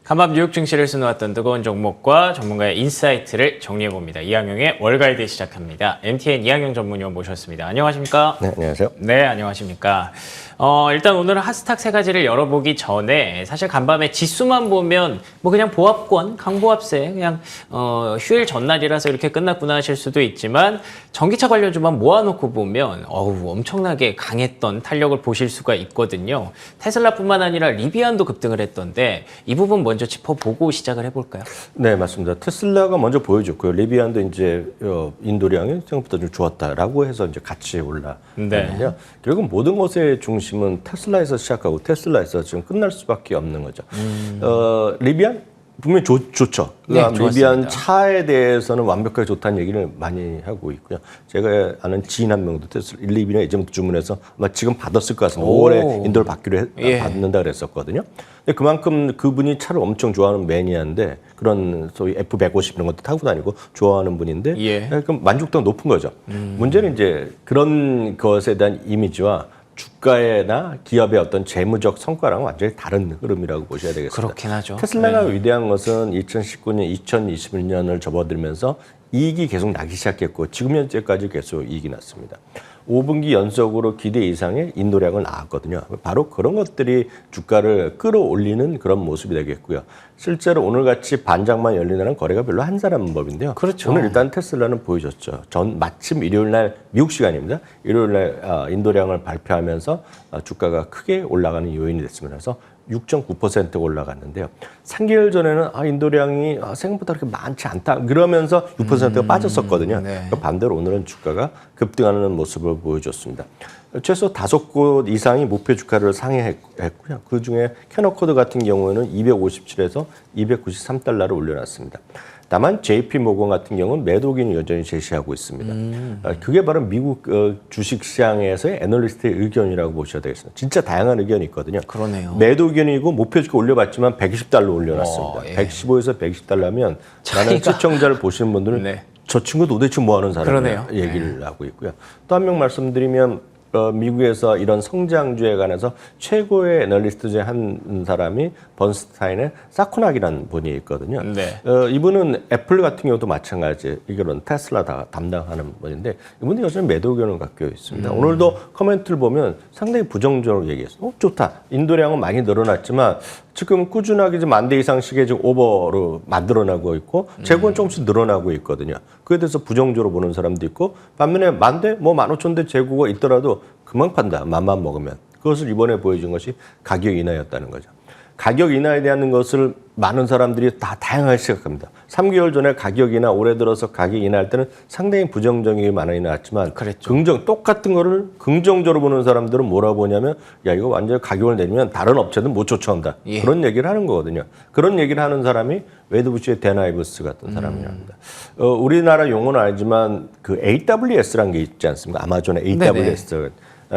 간밤 뉴욕 증시를 수놓았던 뜨거운 종목과 전문가의 인사이트를 정리해봅니다. 이항용의 월가이드 시작합니다. MTN 이항용 전문위원 모셨습니다. 안녕하십니까? 네, 안녕하세요. 네, 안녕하십니까? 일단 오늘은 핫스탁 세 가지를 열어보기 전에 사실 간밤에 지수만 보면 뭐 그냥 보합권, 강보합세 그냥 휴일 전날이라서 이렇게 끝났구나 하실 수도 있지만 전기차 관련주만 모아놓고 보면 엄청나게 강했던 탄력을 보실 수가 있거든요. 테슬라뿐만 아니라 리비안도 급등을 했던데 이 부분 먼저 짚어보고 시작을 해볼까요? 네, 맞습니다. 테슬라가 먼저 보여줬고요. 리비안도 이제 인도량이 생각보다 좀 좋았다라고 해서 이제 같이 올라갔는데요. 네. 결국 모든 것의 중심은 테슬라에서 시작하고 테슬라에서 지금 끝날 수밖에 없는 거죠. 리비안 분명히 좋죠. 네, 리비안 차에 대해서는 완벽하게 좋다는 얘기를 많이 하고 있고요. 제가 아는 지인 한 명도 테슬라 리비안 예전부터 주문해서 아마 지금 받았을 것 같습니다. 5월에 인도를 받는다 그랬었거든요. 근데 그만큼 그분이 차를 엄청 좋아하는 매니아인데 그런 소위 F150 이런 것도 타고 다니고 좋아하는 분인데 그럼 만족도가 높은 거죠. 문제는 이제 그런 것에 대한 이미지와 주가나 기업의 어떤 재무적 성과랑은 완전히 다른 흐름이라고 보셔야 되겠습니다. 그렇긴 하죠. 테슬라가 위대한 것은 2019년, 2021년을 접어들면서 이익이 계속 나기 시작했고 지금 현재까지 계속 이익이 났습니다. 5분기 연속으로 기대 이상의 인도량을 나왔거든요. 바로 그런 것들이 주가를 끌어올리는 그런 모습이 되겠고요. 실제로 오늘같이 반장만 열리는 거래가 별로 한 사람 법인데요. 그렇죠. 오늘 일단 테슬라는 보여줬죠. 마침 일요일 날 미국 시간입니다. 일요일 날 인도량을 발표하면서 주가가 크게 올라가는 요인이 됐습니다. 그래서 6.9% 올라갔는데요. 3개월 전에는 인도량이 생각보다 그렇게 많지 않다. 그러면서 6%가 빠졌었거든요. 네. 반대로 오늘은 주가가 급등하는 모습을 보여줬습니다. 최소 5곳 이상이 목표 주가를 상회했고요. 그중에 캐너코드 같은 경우에는 257에서 293달러를 올려놨습니다. 다만 JP모건 같은 경우는 매도기는 여전히 제시하고 있습니다. 그게 바로 미국 주식시장에서의 애널리스트의 의견이라고 보셔야 되겠습니다. 진짜 다양한 의견이 있거든요. 그러네요. 매도 의견이고 목표 주가 올려봤지만 120달러 올려놨습니다. 115에서 110달러면 많은 시청자를 보시는 분들은 저 친구 도대체 뭐 하는 사람이냐 얘기를 하고 있고요. 또 한 명 말씀드리면 미국에서 이런 성장주에 관해서 최고의 애널리스트 중에 한 사람이 번스타인의 사코낙이라는 분이 있거든요. 이분은 애플 같은 경우도 마찬가지 이런 테슬라 다 담당하는 분인데 이분이 여전히 매도 의견을 갖고 있습니다. 오늘도 코멘트를 보면 상당히 부정적으로 얘기했어요. 좋다. 인도량은 많이 늘어났지만 지금 꾸준하게 좀 10,000대 이상씩의 지금 오버로 만들어나고 있고 재고는 조금씩 늘어나고 있거든요. 그에 대해서 부정적으로 보는 사람도 있고 반면에 10,000대, 15,000대 재고가 있더라도 그만 판다. 맘만 먹으면. 그것을 이번에 보여준 것이 가격 인하였다는 거죠. 가격 인하에 대한 것을 많은 사람들이 다 다양하게 생각합니다. 3개월 전에 가격 인하, 올해 들어서 가격 인하할 때는 상당히 부정적인 많이 나왔지만 똑같은 거를 긍정적으로 보는 사람들은 뭐라고 보냐면 야 이거 완전히 가격을 내리면 다른 업체는 못 쫓아온다. 그런 얘기를 하는 거거든요. 그런 얘기를 하는 사람이 웨드부시의 댄 아이브스 같은 사람이랍니다. 우리나라 용어는 아니지만 그 AWS라는 게 있지 않습니까? 아마존의 AWS.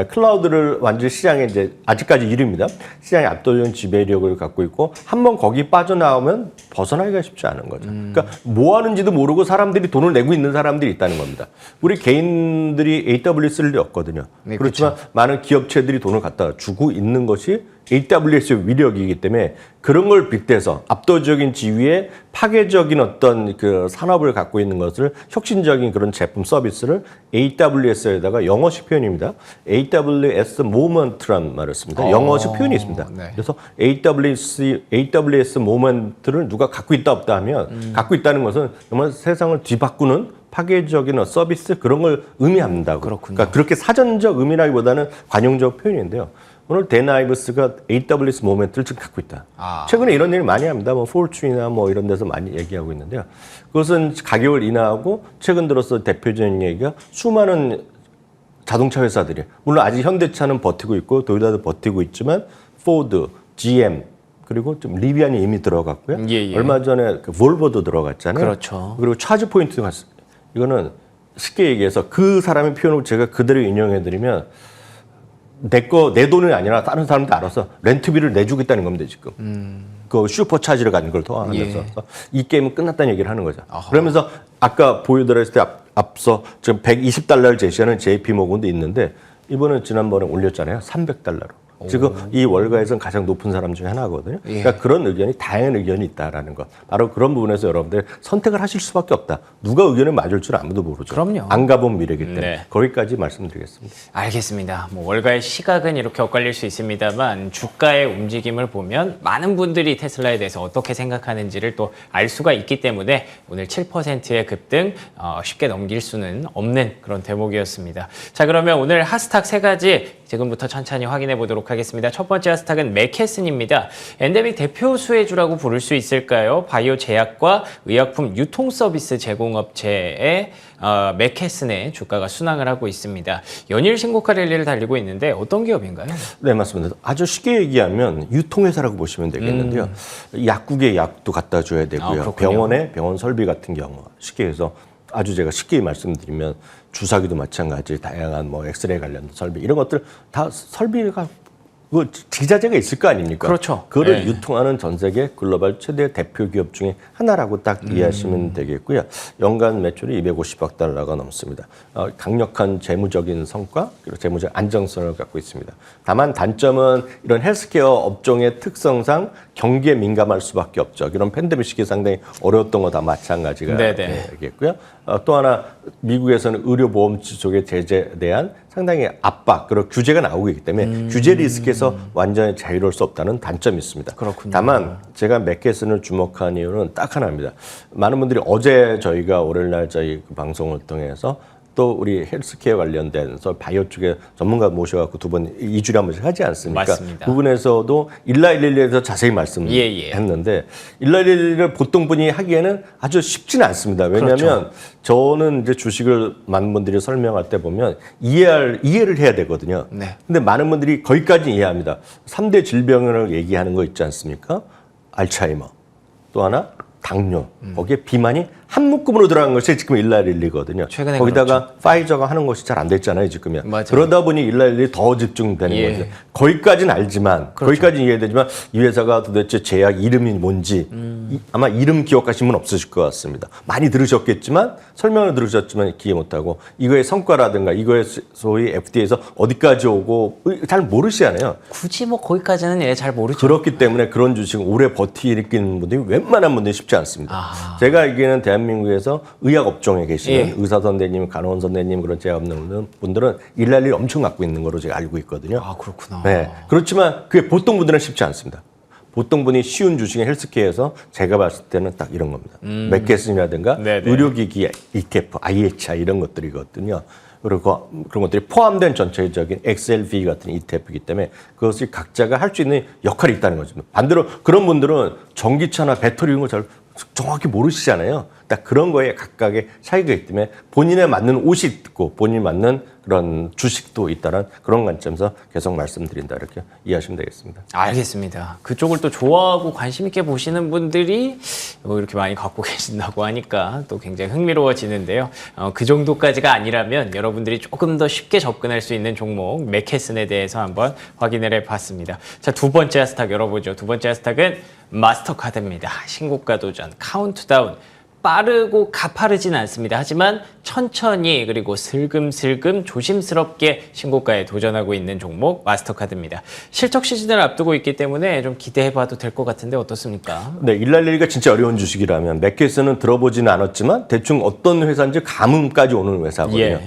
클라우드를 완전히 시장에 이제 아직까지 1위입니다. 시장에 압도적인 지배력을 갖고 있고 한번 거기 빠져나오면 벗어나기가 쉽지 않은 거죠. 그러니까 뭐 하는지도 모르고 사람들이 돈을 내고 있는 사람들이 있다는 겁니다. 우리 개인들이 AWS를 였거든요. 그렇지만 많은 기업체들이 돈을 갖다 주고 있는 것이 AWS의 위력이기 때문에 그런 걸 빗대서 압도적인 지위에 파괴적인 어떤 그 산업을 갖고 있는 것을 혁신적인 그런 제품 서비스를 AWS에다가 영어식 표현입니다. AWS 모먼트란 말을 씁니다. 영어식 표현이 있습니다. 그래서 AWS 모먼트를 누가 갖고 있다 없다 하면 갖고 있다는 것은 정말 세상을 뒤바꾸는 파괴적인 서비스 그런 걸 의미한다고. 그러니까 그렇게 사전적 의미라기보다는 관용적 표현인데요. 오늘 댄 아이브스가 AWS 모멘트를 지금 갖고 있다. 최근에 이런 얘기를 많이 합니다. 포르춘이나 이런 데서 많이 얘기하고 있는데요. 그것은 가격을 인하하고 최근 들어서 대표적인 얘기가 수많은 자동차 회사들이 물론 아직 현대차는 버티고 있고 도요타도 버티고 있지만 포드, GM 그리고 좀 리비안이 이미 들어갔고요. 얼마 전에 그 볼보도 들어갔잖아요. 그리고 차지 포인트도 갔어요. 이거는 쉽게 얘기해서 그 사람의 표현을 제가 그대로 인용해드리면 내 돈이 아니라 다른 사람들 알아서 렌트비를 내주겠다는 겁니다, 지금. 그 슈퍼차지를 가는 걸 도와하면서. 이 게임은 끝났다는 얘기를 하는 거죠. 그러면서 아까 보여드렸을 때 앞서 지금 $120를 제시하는 JP모건도 있는데 이번에 지난번에 올렸잖아요. $300로. 지금 이 월가에서는 가장 높은 사람 중에 하나거든요. 그러니까 그런 의견이 다양한 의견이 있다라는 것. 바로 그런 부분에서 여러분들 선택을 하실 수밖에 없다. 누가 의견을 맞을 줄 아무도 모르죠. 그럼요. 안 가본 미래이기 때문에 거기까지 말씀드리겠습니다. 알겠습니다. 뭐 월가의 시각은 이렇게 엇갈릴 수 있습니다만 주가의 움직임을 보면 많은 분들이 테슬라에 대해서 어떻게 생각하는지를 또 알 수가 있기 때문에 오늘 7%의 급등 쉽게 넘길 수는 없는 그런 대목이었습니다. 자, 그러면 오늘 핫스탁 세 가지 지금부터 천천히 확인해 보도록 하겠습니다. 첫 번째 핫스탁은 맥케슨입니다. 엔데믹 대표 수혜주라고 부를 수 있을까요? 바이오 제약과 의약품 유통 서비스 제공업체의 맥케슨의 주가가 순항을 하고 있습니다. 연일 신고가 랠리를 달리고 있는데 어떤 기업인가요? 네, 맞습니다. 아주 쉽게 얘기하면 유통회사라고 보시면 되겠는데요. 약국에 약도 갖다 줘야 되고요. 병원에 병원 설비 같은 경우 쉽게 해서 아주 제가 쉽게 말씀드리면 주사기도 마찬가지 다양한 뭐 엑스레이 관련 설비 이런 것들 다 설비가 그 기자재가 있을 거 아닙니까? 그렇죠. 그걸 유통하는 전 세계 글로벌 최대 대표 기업 중에 하나라고 딱 이해하시면 되겠고요. 연간 매출이 250억 달러가 넘습니다. 강력한 재무적인 성과 그리고 재무적 안정성을 갖고 있습니다. 다만 단점은 이런 헬스케어 업종의 특성상 경기에 민감할 수밖에 없죠. 이런 팬데믹 시기에 상당히 어려웠던 거 다 마찬가지가 되겠고요. 또 하나 미국에서는 의료보험치 쪽의 제재에 대한 상당히 압박 그리고 규제가 나오고 있기 때문에 규제 리스크에서 완전히 자유로울 수 없다는 단점이 있습니다. 그렇군요. 다만 제가 맥케슨을 주목한 이유는 딱 하나입니다. 많은 분들이 어제 저희가 월요일날 저희 그 방송을 통해서 또 우리 헬스케어 관련된 바이오 쪽에 전문가 모셔갖고 2주에 한 번씩 하지 않습니까? 맞습니다. 부분에서도 111에서 자세히 말씀했는데 111을 보통 분이 하기에는 아주 쉽지는 않습니다. 왜냐하면 그렇죠. 저는 이제 주식을 많은 분들이 설명할 때 보면 이해를 해야 되거든요. 근데 많은 분들이 거기까지 이해합니다. 3대 질병을 얘기하는 거 있지 않습니까? 알츠하이머, 또 하나 당뇨, 거기에 비만이 한 묶음으로 들어간 것이 지금 111이거든요. 최근에 거기다가 그렇죠. 파이저가 하는 것이 잘 안 됐잖아요, 지금요. 맞아요. 그러다 보니 111이 더 집중되는 거죠. 거기까지는 알지만, 거기까지 이해되지만 이 회사가 도대체 제약 이름이 뭔지 아마 이름 기억하신 분 없으실 것 같습니다. 많이 들으셨겠지만 설명을 들으셨지만 기억 못하고 이거의 성과라든가 이거의 소위 FDA에서 어디까지 오고 잘 모르시잖아요. 굳이 뭐 거기까지는 잘 모르죠. 그렇기 때문에 그런 주식을 오래 버티는 분들이 웬만한 분들이 쉽지 않습니다. 제가 알기에는 대한민국에서 의학 업종에 계시는 의사 선생님, 간호원 선생님 그런 제약 없는 분들은 111 엄청 갖고 있는 거로 제가 알고 있거든요. 아, 그렇구나. 네. 그렇지만 그게 보통 분들은 쉽지 않습니다. 보통 분이 쉬운 주식의 헬스케어에서 제가 봤을 때는 딱 이런 겁니다. 맥케슨이라든가 의료기기 ETF, IHI 이런 것들이거든요. 그리고 그런 것들이 포함된 전체적인 XLV 같은 ETF이기 때문에 그것이 각자가 할 수 있는 역할이 있다는 거죠. 반대로 그런 분들은 전기차나 배터리 이런 거 잘 정확히 모르시잖아요. 딱 그런 거에 각각의 차이가 있기 때문에 본인에 맞는 옷이 있고 본인에 맞는 그런 주식도 있다는 그런 관점에서 계속 말씀드린다 이렇게 이해하시면 되겠습니다. 알겠습니다. 그쪽을 또 좋아하고 관심 있게 보시는 분들이 이렇게 많이 갖고 계신다고 하니까 또 굉장히 흥미로워지는데요. 그 정도까지가 아니라면 여러분들이 조금 더 쉽게 접근할 수 있는 종목 맥케슨에 대해서 한번 확인을 해봤습니다. 자, 두 번째 핫스탁 열어보죠. 두 번째 핫스탁은 마스터카드입니다. 신고가 도전 카운트다운. 빠르고 가파르진 않습니다. 하지만 천천히 그리고 슬금슬금 조심스럽게 신고가에 도전하고 있는 종목 마스터카드입니다. 실적 시즌을 앞두고 있기 때문에 좀 기대해봐도 될 것 같은데 어떻습니까? 네, 111가 진짜 어려운 주식이라면 맥케슨은 들어보지는 않았지만 대충 어떤 회사인지 감음까지 오는 회사거든요.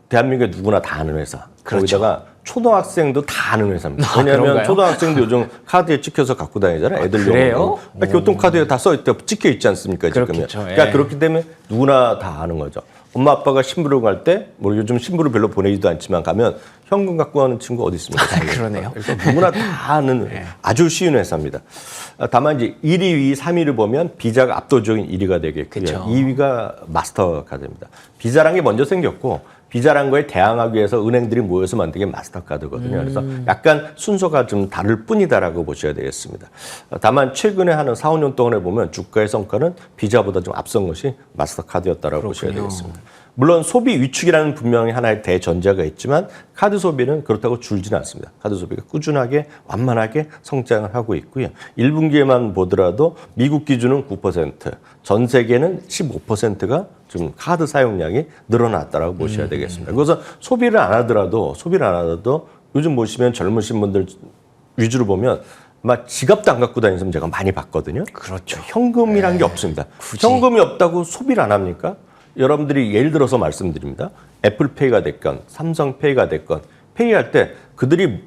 대한민국에 누구나 다 아는 회사. 그렇죠. 거기다가 초등학생도 다 아는 회사입니다. 왜냐하면 그런가요? 초등학생도 요즘 카드에 찍혀서 갖고 다니잖아요. 애들용. 그래요? 교통카드에 다 써있다 찍혀 있지 않습니까? 지금. 그렇겠죠. 그러니까 그렇기 때문에 누구나 다 아는 거죠. 엄마 아빠가 신부름 갈 때 뭐 요즘 신부를 별로 보내지도 않지만 가면 현금 갖고 가는 친구 어디 있습니까? 그러네요. 그래서 누구나 다 아는 아주 쉬운 회사입니다. 다만 이제 1위, 2위, 3위를 보면 비자가 압도적인 1위가 되겠고요. 그쵸. 2위가 마스터카드입니다. 비자란 게 먼저 생겼고 비자란 거에 대항하기 위해서 은행들이 모여서 만든 게 마스터카드거든요. 그래서 약간 순서가 좀 다를 뿐이다라고 보셔야 되겠습니다. 다만 최근에 하는 4, 5년 동안에 보면 주가의 성과는 비자보다 좀 앞선 것이 마스터카드였다라고 보셔야 되겠습니다. 물론 소비 위축이라는 분명히 하나의 대전제가 있지만 카드 소비는 그렇다고 줄지는 않습니다. 카드 소비가 꾸준하게 완만하게 성장을 하고 있고요. 1분기에만 보더라도 미국 기준은 9%, 전 세계는 15%가 좀 카드 사용량이 늘어났다라고 보셔야 되겠습니다. 그래서 소비를 안 하더라도 요즘 보시면 젊으신 분들 위주로 보면 막 지갑도 안 갖고 다니는 사람 제가 많이 봤거든요. 그렇죠. 현금이란 게 없습니다. 굳이. 현금이 없다고 소비를 안 합니까? 여러분들이 예를 들어서 말씀드립니다. 애플페이가 됐건 삼성페이가 됐건 페이할 때 그들이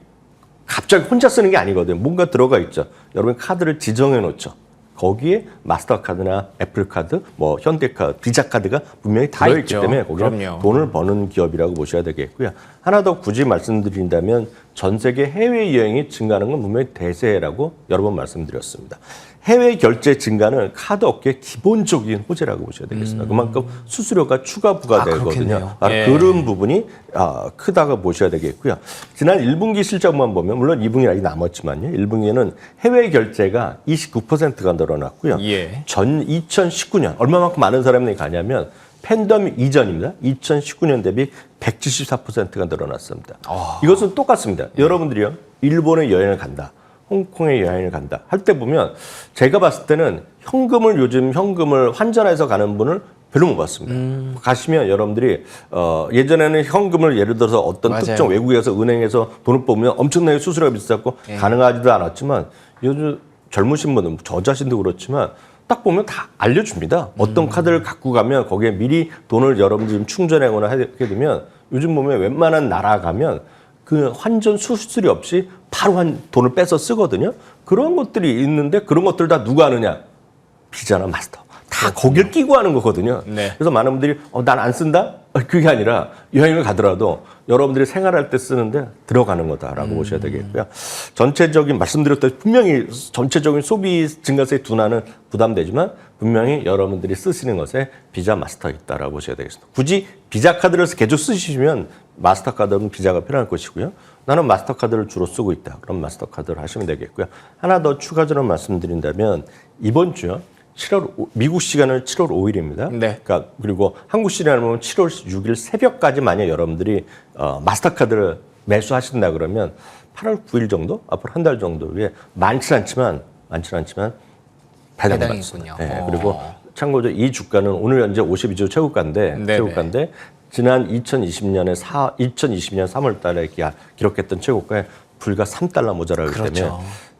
갑자기 혼자 쓰는 게 아니거든요. 뭔가 들어가 있죠. 여러분 카드를 지정해 놓죠. 거기에 마스터카드나 애플카드, 뭐 현대카드, 비자카드가 분명히 들어있기 있죠. 때문에 거기는 그럼요. 돈을 버는 기업이라고 보셔야 되겠고요. 하나 더 굳이 말씀드린다면 전 세계 해외여행이 증가하는 건 분명히 대세라고 여러 번 말씀드렸습니다. 해외 결제 증가는 카드 업계의 기본적인 호재라고 보셔야 되겠습니다. 그만큼 수수료가 추가 부과되거든요. 그렇겠네요. 예. 그런 부분이 크다고 보셔야 되겠고요. 지난 1분기 실적만 보면 물론 2분기 아직 남았지만요. 1분기에는 해외 결제가 29%가 늘어났고요. 예. 전 2019년 얼마만큼 많은 사람들이 가냐면 팬데믹 이전입니다. 2019년 대비 174%가 늘어났습니다. 이것은 똑같습니다. 여러분들이요. 일본에 여행을 간다. 홍콩에 여행을 간다. 할 때 보면 제가 봤을 때는 요즘 현금을 환전해서 가는 분을 별로 못 봤습니다. 가시면 여러분들이 예전에는 현금을 예를 들어서 어떤 맞아요. 특정 외국에서 은행에서 돈을 뽑으면 엄청나게 수수료가 비쌌고 가능하지도 않았지만 요즘 젊으신 분은 저 자신도 그렇지만 딱 보면 다 알려줍니다. 어떤 카드를 갖고 가면 거기에 미리 돈을 여러분들이 충전하거나 하게 되면 요즘 보면 웬만한 나라 가면 그 환전 수수료 없이 바로 돈을 빼서 쓰거든요. 그런 것들이 있는데 그런 것들 다 누가 하느냐? 비자나 마스터. 다 거길 끼고 하는 거거든요. 네. 그래서 많은 분들이 난 안 쓴다? 그게 아니라 여행을 가더라도 여러분들이 생활할 때 쓰는데 들어가는 거다라고 보셔야 되겠고요. 전체적인 말씀드렸듯이 분명히 전체적인 소비 증가세의 둔화는 부담되지만 분명히 여러분들이 쓰시는 것에 비자 마스터 있다라고 보셔야 되겠습니다. 굳이 비자 카드를 계속 쓰시면 마스터카드는 비자가 필요할 것이고요. 나는 마스터카드를 주로 쓰고 있다. 그럼 마스터카드를 하시면 되겠고요. 하나 더 추가적으로 말씀드린다면 이번 주요. 미국 시간은 7월 5일입니다. 네. 그러니까 그리고 한국 시간으로 7월 6일 새벽까지 만약 여러분들이 마스터카드를 매수하신다 그러면 8월 9일 정도 앞으로 한 달 정도에 많지 않지만 배당이 있군요. 네. 그리고 참고로 이 주가는 오늘 현재 52주 최고가인데 지난 2020년 3월 달에 기록했던 최고가에 불과 $3 모자라기 때문에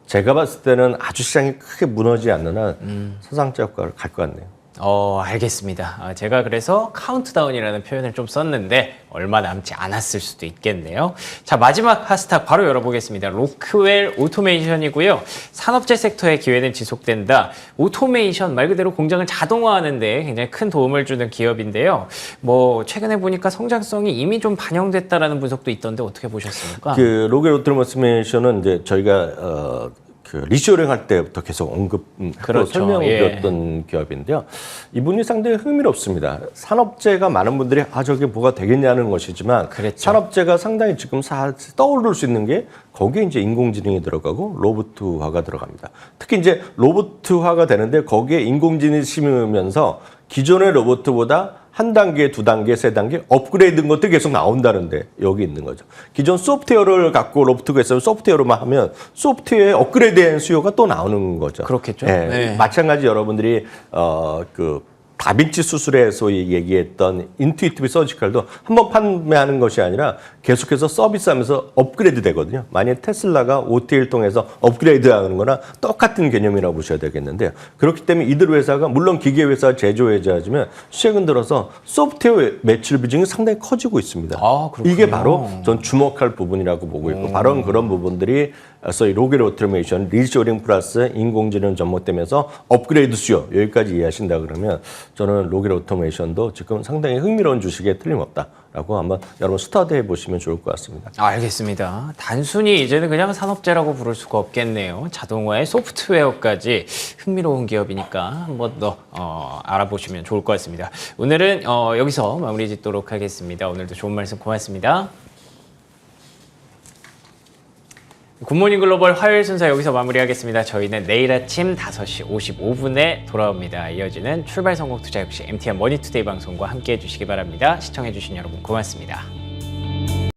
제가 봤을 때는 아주 시장이 크게 무너지지 않는 한 사상자 효과를 갈 것 같네요. 알겠습니다. 제가 그래서 카운트다운이라는 표현을 좀 썼는데 얼마 남지 않았을 수도 있겠네요. 자, 마지막 핫스탁 바로 열어보겠습니다. 로크웰 오토메이션이고요. 산업재 섹터의 기회는 지속된다. 오토메이션 말 그대로 공장을 자동화하는 데 굉장히 큰 도움을 주는 기업인데요. 뭐 최근에 보니까 성장성이 이미 좀 반영됐다라는 분석도 있던데 어떻게 보셨습니까? 로겔 오토메이션은 이제 저희가 리쇼링 할 때부터 계속 설명드렸던 기업인데요. 이분이 상당히 흥미롭습니다. 산업재가 많은 분들이 저게 뭐가 되겠냐는 것이지만 산업재가 상당히 지금 떠오를 수 있는 게 거기에 이제 인공지능이 들어가고 로봇화가 들어갑니다. 특히 이제 로봇화가 되는데 거기에 인공지능이 심으면서 기존의 로봇보다 한 단계, 두 단계, 세 단계 업그레이드인 것들이 계속 나온다는데 여기 있는 거죠. 기존 소프트웨어를 갖고 로봇가 있으면 소프트웨어로만 하면 소프트웨어에 업그레이드된 수요가 또 나오는 거죠. 그렇겠죠. 네. 마찬가지 여러분들이 다빈치 수술에 소위 얘기했던 인투이티브 서지컬도 한번 판매하는 것이 아니라 계속해서 서비스하면서 업그레이드 되거든요. 만약 테슬라가 OTA를 통해서 업그레이드하는 거나 똑같은 개념이라고 보셔야 되겠는데요. 그렇기 때문에 이들 회사가 물론 기계회사, 제조회사지만 최근 들어서 소프트웨어 매출 비중이 상당히 커지고 있습니다. 이게 바로 전 주목할 부분이라고 보고 있고 바로 그런 부분들이 소위 로겔 오토메이션, 리쇼링 플러스 인공지능 접목되면서 업그레이드 수요 여기까지 이해하신다 그러면 저는 로겔 오토메이션도 지금 상당히 흥미로운 주식에 틀림없다라고 한번 여러분 스터디해 보시면 좋을 것 같습니다. 알겠습니다. 단순히 이제는 그냥 산업재라고 부를 수가 없겠네요. 자동화의 소프트웨어까지 흥미로운 기업이니까 한번 더 알아보시면 좋을 것 같습니다. 오늘은 여기서 마무리 짓도록 하겠습니다. 오늘도 좋은 말씀 고맙습니다. 굿모닝 글로벌 화요일 순서 여기서 마무리하겠습니다. 저희는 내일 아침 5시 55분에 돌아옵니다. 이어지는 출발 성공 투자 역시 MTN 머니투데이 방송과 함께 해주시기 바랍니다. 시청해주신 여러분 고맙습니다.